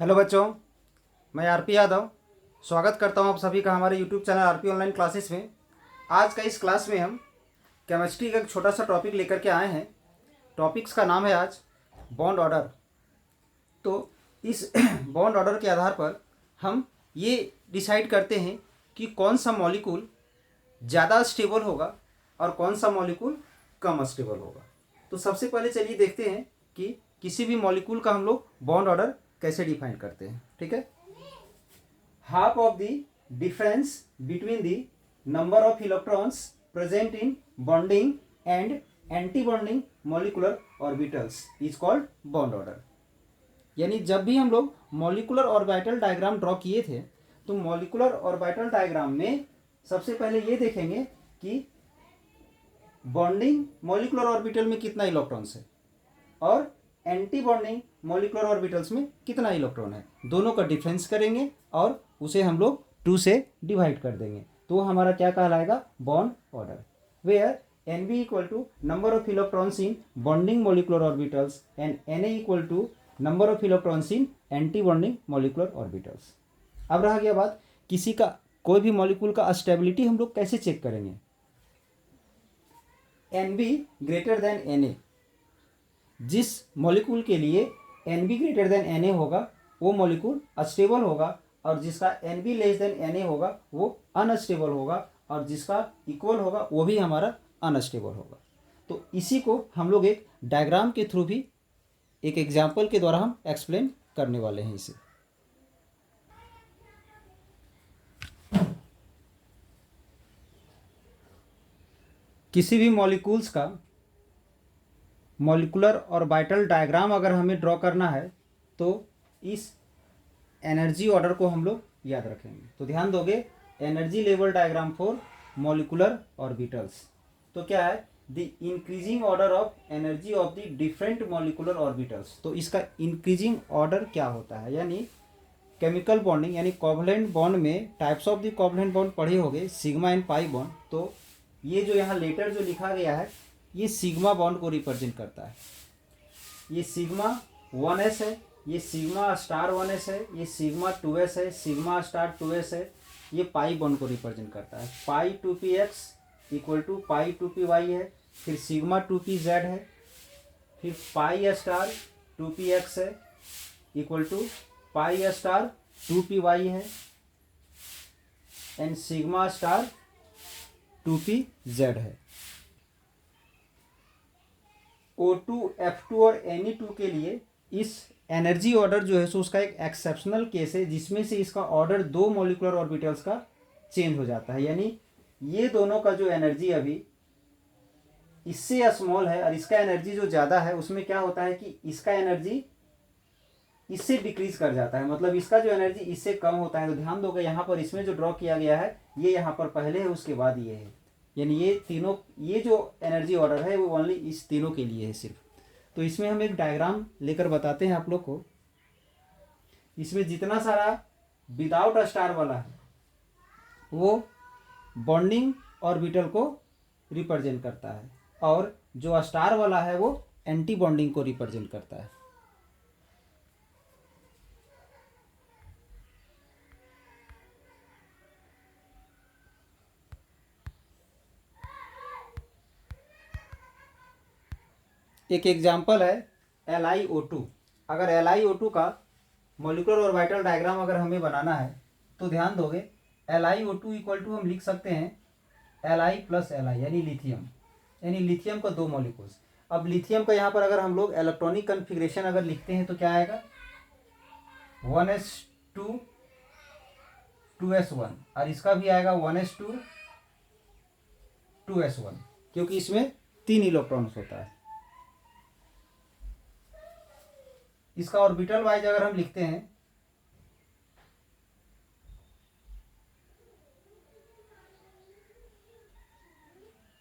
Hello बच्चों, मैं RP Yadav स्वागत करता हूं आप सभी का हमारे YouTube channel RP online classes में। आज का इस क्लास में हम केमिस्ट्री का एक छोटा सा टॉपिक लेकर के आए हैं। टॉपिक्स का नाम है आज बॉन्ड ऑर्डर। तो इस बॉन्ड ऑर्डर के आधार पर हम ये डिसाइड करते हैं कि कौन सा मॉलिक्यूल ज़्यादा स्टेबल होगा और कौन सा मॉलिक्यूल कम स्टेबल होगा। तो सबसे पहले चलिए देखते हैं कि किसी भी मॉलिक्यूल का हम लोग बॉन्ड ऑर्डर कैसे डिफाइन करते हैं। ठीक है, half of the difference between the number of electrons present in bonding and anti bonding molecular orbitals is called bond order. यानी जब भी हम लोग मॉलिक्यूलर ऑर्बिटल डायग्राम ड्रॉ किए थे तो मॉलिक्यूलर ऑर्बिटल डायग्राम में सबसे पहले ये देखेंगे कि बॉन्डिंग मॉलिक्यूलर ऑर्बिटल में कितना इलेक्ट्रॉन्स है और एंटी बॉन्डिंग मॉलिक्यूलर ऑर्बिटल्स में कितना इलेक्ट्रॉन है, दोनों का डिफरेंस करेंगे और उसे हम लोग 2 से डिवाइड कर देंगे। तो हमारा क्या कहलाएगा, bond order. Where N B equal to number of electrons in bonding molecular orbitals and N A equal to number of electrons in antibonding molecular orbitals. अब रहा गया बात, किसी का कोई भी मॉलिक्यूल का स्टेबिलिटी हम लोग कैसे चेक करेंगे। N B greater than N A, जिस मॉलिक्यूल के लिए N B greater than N A होगा वो मॉलिक्यूल अस्टेबल होगा और जिसका N B less than N A होगा वो अनस्टेबल होगा और जिसका इक्वल होगा वो भी हमारा अनस्टेबल होगा। तो इसी को हम लोग एक डायग्राम के थ्रू भी एक एग्जाम्पल के द्वारा हम एक्सप्लेन करने वाले हैं इसे। किसी भी मॉलिक्यूल्स का मॉलिक्यूलर ऑर्बिटल डायग्राम अगर हमें ड्रॉ करना है तो इस एनर्जी ऑर्डर को हम लोग याद रखेंगे। तो ध्यान दोगे, energy level diagram for molecular orbitals. तो क्या है, the increasing order of energy of the different molecular orbitals. तो इसका इंक्रीजिंग ऑर्डर क्या होता है, यानी केमिकल बॉन्डिंग यानी कोवलेंट बॉन्ड में types of the covalent bond पढ़े होंगे, सिग्मा एंड पाई बॉन्ड। तो ये जो यहाँ लेटर जो लिखा गया है ये सिग्मा बॉन्ड को रिप्रेजेंट करता है। ये सिग्मा 1s है, ये सिग्मा स्टार 1s है, ये सिग्मा 2s है, सिग्मा स्टार 2s है। ये पाई बॉन्ड को रिप्रेजेंट करता है। पाई 2px equal to pi 2py है, फिर सिग्मा 2pz है, फिर पाई स्टार 2px है equal to pi star 2py है एंड सिग्मा स्टार 2pz है। O2, F2 और Ne2 के लिए इस एनर्जी ऑर्डर जो है सो उसका एक एक्सेप्शनल केस है जिसमें से इसका ऑर्डर 2 मॉलिक्यूलर ऑर्बिटल्स का चेंज हो जाता है। यानी ये दोनों का जो एनर्जी अभी इससे स्मॉल है और इसका एनर्जी जो ज़्यादा है उसमें क्या होता है कि इसका एनर्जी इससे डिक्रीज कर जाता है, मतलब इसका जो एनर्जी इससे कम होता है। तो ध्यान दोगे यहाँ पर इसमें जो ड्रॉ किया गया है ये यहाँ पर पहले है उसके बाद ये है, यानी ये तीनों, ये जो एनर्जी ऑर्डर है वो ओनली इस तीनों के लिए है सिर्फ। तो इसमें हम एक डायग्राम लेकर बताते हैं आप लोग को। इसमें जितना सारा विदाउट स्टार वाला है वो बॉन्डिंग ऑर्बिटल को रिप्रेजेंट करता है और जो स्टार वाला है वो एंटी बॉन्डिंग को रिप्रेजेंट करता है। एक एग्जाम्पल है LiO2। अगर LiO2 का मॉलिक्यूलर ऑर्बिटल डायग्राम अगर हमें बनाना है तो ध्यान दोगे LiO2 इक्वल टू हम लिख सकते हैं Li प्लस Li यानी लिथियम, यानी लिथियम का 2 मॉलिक्यूल्स। अब लिथियम का यहाँ पर अगर हम लोग इलेक्ट्रॉनिक कन्फिग्रेशन अगर लिखते हैं तो क्या आएगा, 1s2 2s1 और इसका भी आएगा 1s2 2s1 क्योंकि इसमें 3 इलेक्ट्रॉन्स होता है। इसका ऑर्बिटल वाइज अगर हम लिखते हैं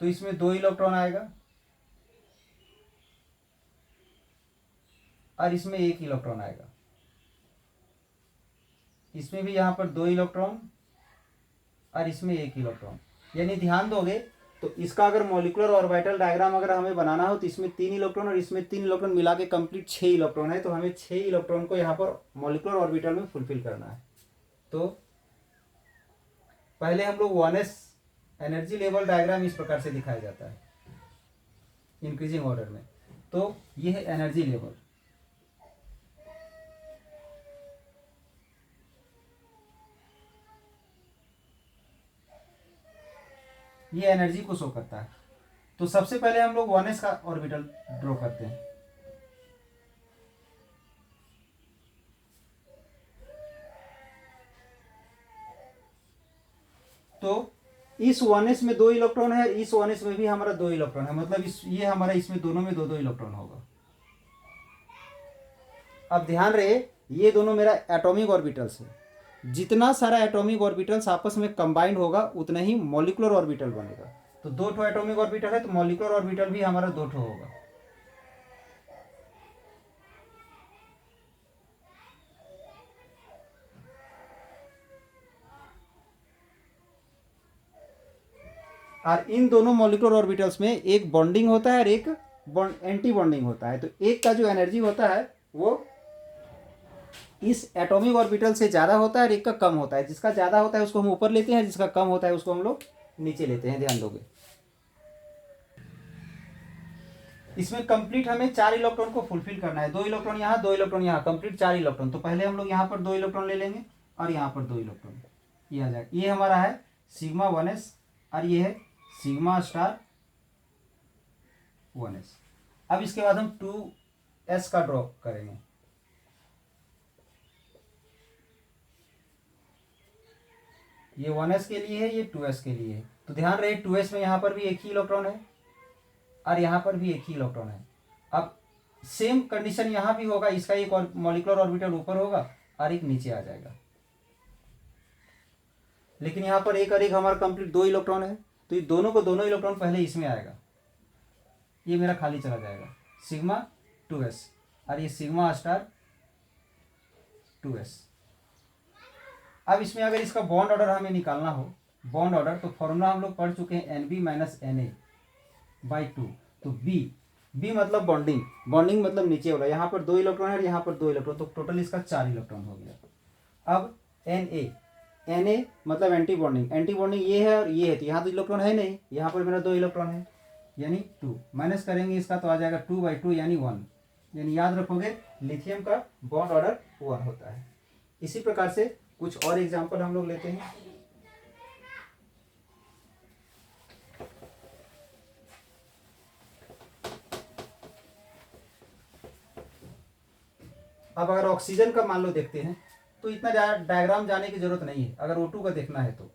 तो इसमें 2 इलेक्ट्रॉन आएगा और इसमें 1 इलेक्ट्रॉन आएगा। इसमें भी यहाँ पर 2 इलेक्ट्रॉन और इसमें 1 इलेक्ट्रॉन। यानी ध्यान दोगे तो इसका अगर मॉलिक्यूलर ऑर्बिटल डायग्राम अगर हमें बनाना हो तो इसमें 3 इलेक्ट्रॉन और इसमें 3 इलेक्ट्रॉन मिला के कंप्लीट 6 इलेक्ट्रॉन है, तो हमें 6 इलेक्ट्रॉन को यहाँ पर मॉलिक्यूलर ऑर्बिटल में फुलफिल करना है। तो पहले हम लोग 1s एनर्जी लेवल डायग्राम इस प्रकार से दिखाया जाता है इंक्रीजिंग ऑर्डर में। तो ये है एनर्जी लेवल, ये एनर्जी को शो करता है। तो सबसे पहले हम लोग 1s का ऑर्बिटल ड्रॉ करते हैं। तो इस 1s में 2 इलेक्ट्रॉन है, इस 1s में भी हमारा 2 इलेक्ट्रॉन है, मतलब ये हमारा इसमें दोनों में 2-2 इलेक्ट्रॉन होगा। अब ध्यान रहे ये दोनों मेरा एटॉमिक ऑर्बिटल्स है, जितना सारा एटॉमिक ऑर्बिटल्स आपस में कंबाइंड होगा उतना ही मॉलिक्यूलर ऑर्बिटल बनेगा। तो 2 ठो एटॉमिक ऑर्बिटल है तो मॉलिक्यूलर ऑर्बिटल भी हमारा 2 ठो होगा। और इन दोनों मॉलिक्यूलर ऑर्बिटल्स में एक बॉन्डिंग होता है और एक एंटी बॉन्डिंग होता है। तो एक का जो एनर्जी होता है वो इस एटॉमिक ऑर्बिटल से ज़्यादा होता है और एक का कम होता है। जिसका ज़्यादा होता है उसको हम ऊपर लेते हैं, जिसका कम होता है उसको हम लोग नीचे लेते हैं। ध्यान दोगे इसमें कंप्लीट हमें 4 इलेक्ट्रॉन को फुलफिल करना है। 2 इलेक्ट्रॉन यहाँ, 2 इलेक्ट्रॉन यहाँ, कंप्लीट 4 इलेक्ट्रॉन। तो पहले हम लोग यहाँ पर 2 इलेक्ट्रॉन ले लेंगे और यहाँ पर 2 इलेक्ट्रॉन, ये आ जाएगा। ये हमारा है सिग्मा 1s और ये है सिग्मा स्टार 1s। अब इसके बाद हम 2s का ड्रॉ करेंगे। ये 1s के लिए है, ये 2s के लिए है। तो ध्यान रहे 2s में यहाँ पर भी एक ही इलेक्ट्रॉन है और यहाँ पर भी एक ही इलेक्ट्रॉन है। अब सेम कंडीशन यहाँ भी होगा, इसका एक और मॉलिक्यूलर ऑर्बिटल ऊपर होगा और एक नीचे आ जाएगा। लेकिन यहाँ पर एक और एक हमारा कंप्लीट 2 इलेक्ट्रॉन है, तो ये दोनों को दोनों इलेक्ट्रॉन पहले इसमें आएगा, ये मेरा खाली चला जाएगा सिग्मा 2s और ये सिग्मा स्टार 2s। अब इसमें अगर इसका बॉन्ड ऑर्डर हमें निकालना हो, बॉन्ड ऑर्डर, तो फॉर्मूला हम लोग पढ़ चुके हैं NB माइनस Na/2। तो बी मतलब बॉन्डिंग, बॉन्डिंग मतलब नीचे वाला। यहाँ पर 2 इलेक्ट्रॉन है और यहाँ पर 2 इलेक्ट्रॉन, तो टोटल इसका 4 इलेक्ट्रॉन हो गया। अब Na मतलब एंटी बॉन्डिंग, एंटी बॉन्डिंग ये है और ये है, तो यहाँ तो इलेक्ट्रॉन है नहीं, यहाँ पर मेरा 2 इलेक्ट्रॉन है यानी 2। माइनस करेंगे इसका तो आ जाएगा 2/2 यानी 1। यानी याद रखोगे लिथियम का बॉन्ड ऑर्डर 1 होता है। इसी प्रकार से कुछ और एग्जाम्पल हम लोग लेते हैं। अब अगर ऑक्सीजन का मान लो देखते हैं तो इतना डायग्राम जाने की जरूरत नहीं है। अगर O2 का देखना है तो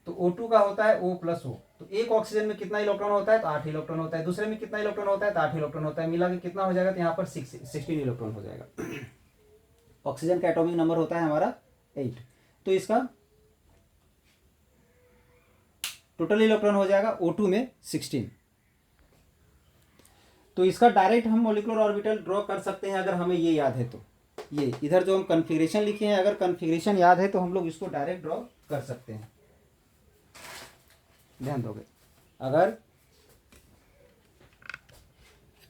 O2 का होता है O+O। तो एक ऑक्सीजन में कितना इलेक्ट्रॉन होता है, तो 8 इलेक्ट्रॉन होता है। दूसरे में कितना इलेक्ट्रॉन होता है, तो 8 इलेक्ट्रॉन होता है। मिला के कितना हो जाएगा, तो यहाँ पर 16 इलेक्ट्रॉन हो जाएगा। ऑक्सीजन का एटॉमिक नंबर होता है हमारा 8। तो इसका टोटल इलेक्ट्रॉन हो जाएगा O2 में 16। तो इसका डायरेक्ट हम मॉलिक्यूलर ऑर्बिटल ड्रॉ कर सकते हैं अगर हमें ये याद है तो। ये इधर जो हम कन्फिग्रेशन लिखे हैं, अगर कन्फिग्रेशन याद है तो हम लोग इसको डायरेक्ट ड्रॉ कर सकते हैं। ध्यान दोगे अगर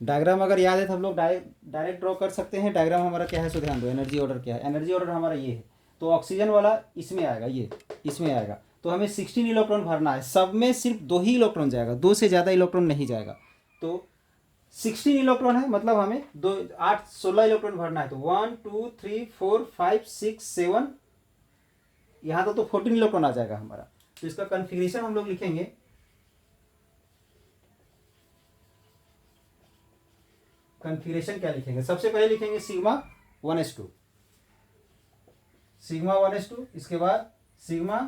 डायग्राम अगर याद है तो हम लोग डायरेक्ट ड्रॉ कर सकते हैं। डायग्राम हमारा क्या है सो ध्यान दो। एनर्जी ऑर्डर क्या है, एनर्जी ऑर्डर हमारा ये है। तो ऑक्सीजन वाला इसमें आएगा, ये इसमें आएगा। तो हमें 16 इलेक्ट्रॉन भरना है। सब में सिर्फ 2 ही इलेक्ट्रॉन जाएगा, 2 से ज़्यादा इलेक्ट्रॉन नहीं जाएगा। तो 16 इलेक्ट्रॉन है, मतलब हमें 16 इलेक्ट्रॉन भरना है। तो 1 2 3 4 5 6 7, यहाँ तो 14 इलेक्ट्रॉन आ जाएगा हमारा। तो इसका कन्फिग्रेशन हम लोग लिखेंगे। कन्फिग्रेशन क्या लिखेंगे, सबसे पहले लिखेंगे सिग्मा 1s2, सिग्मा 1s2। इसके बाद सिग्मा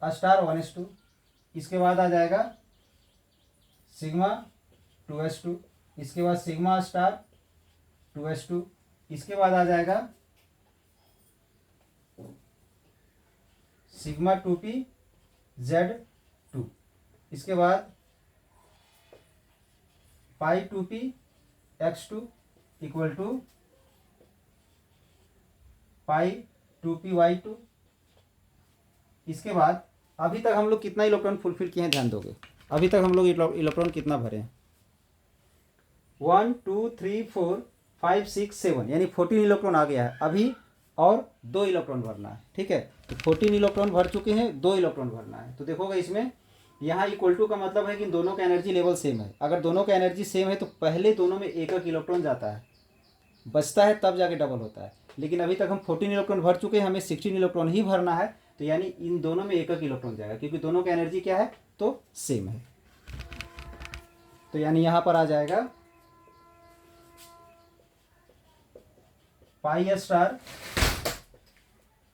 स्टार 1s2। इसके बाद आ जाएगा सिग्मा 2s2। इसके बाद सिग्मा स्टार 2s2। इसके बाद आ जाएगा सिग्मा 2p Z2। इसके बाद पाई 2p x2 equal to pi 2p y2। इसके बाद अभी तक हम लोग कितना इलेक्ट्रॉन फुलफिल किए हैं ध्यान दोगे। अभी तक हम लोग इलेक्ट्रॉन कितना भरे हैं, 1 2 3 4 5 6 7, यानी 14 इलेक्ट्रॉन आ गया है अभी, और 2 इलेक्ट्रॉन भरना है। ठीक है, तो 14 इलेक्ट्रॉन भर चुके हैं, 2 इलेक्ट्रॉन भरना है। तो देखोगे इसमें यहाँ इक्वल टू का मतलब है कि दोनों का एनर्जी लेवल सेम है। अगर दोनों का एनर्जी सेम है तो पहले दोनों में एक एक इलेक्ट्रॉन जाता है, बचता है, तब जाके डबल होता है। लेकिन अभी तक हम 14 इलेक्ट्रॉन भर चुके हैं, हमें 16 इलेक्ट्रॉन ही भरना है। तो यानी इन दोनों में एक एक इलेक्ट्रॉन जाएगा, क्योंकि दोनों का एनर्जी क्या है, तो सेम है। तो यानी यहाँ पर आ जाएगा pi star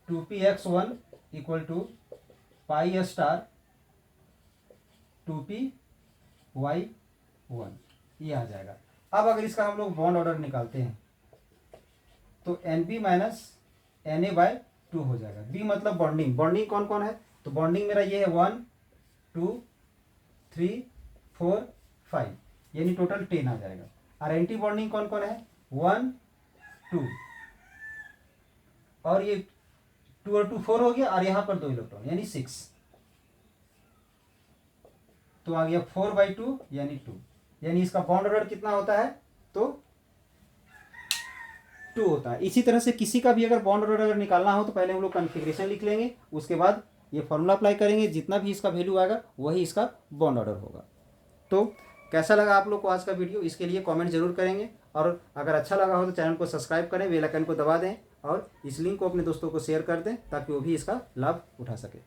2px1 equal to pi star 2py1, ये आ जाएगा। अब अगर इसका हम लोग बॉन्ड ऑर्डर निकालते हैं तो NB माइनस Na/2 हो जाएगा। बी मतलब बॉन्डिंग। बॉन्डिंग कौन कौन है, तो बॉन्डिंग मेरा ये है 1 2 3 4 5, यानी टोटल 10 आ जाएगा। और एंटी बॉन्डिंग कौन कौन है, 1 2, और ये 2 और 2 4 हो गया, और यहाँ पर 2 इलेक्ट्रॉन यानी 6, तो आ गया 4/2 यानी 2। यानी इसका बॉन्ड ऑर्डर कितना होता है, तो 2 होता है। इसी तरह से किसी का भी अगर बॉन्ड ऑर्डर अगर निकालना हो तो पहले हम लोग कॉन्फ़िगरेशन लिख लेंगे, उसके बाद ये फॉर्मूला अप्लाई करेंगे, जितना भी इसका वैल्यू आएगा वही इसका बॉन्ड ऑर्डर होगा। तो कैसा लगा आप लोग को आज का वीडियो, इसके लिए कमेंट जरूर करेंगे, और अगर अच्छा लगा हो तो चैनल को सब्सक्राइब करें, बेल आइकन को दबा दें, और इस लिंक को अपने दोस्तों को शेयर कर दें ताकि वो भी इसका लाभ उठा सके।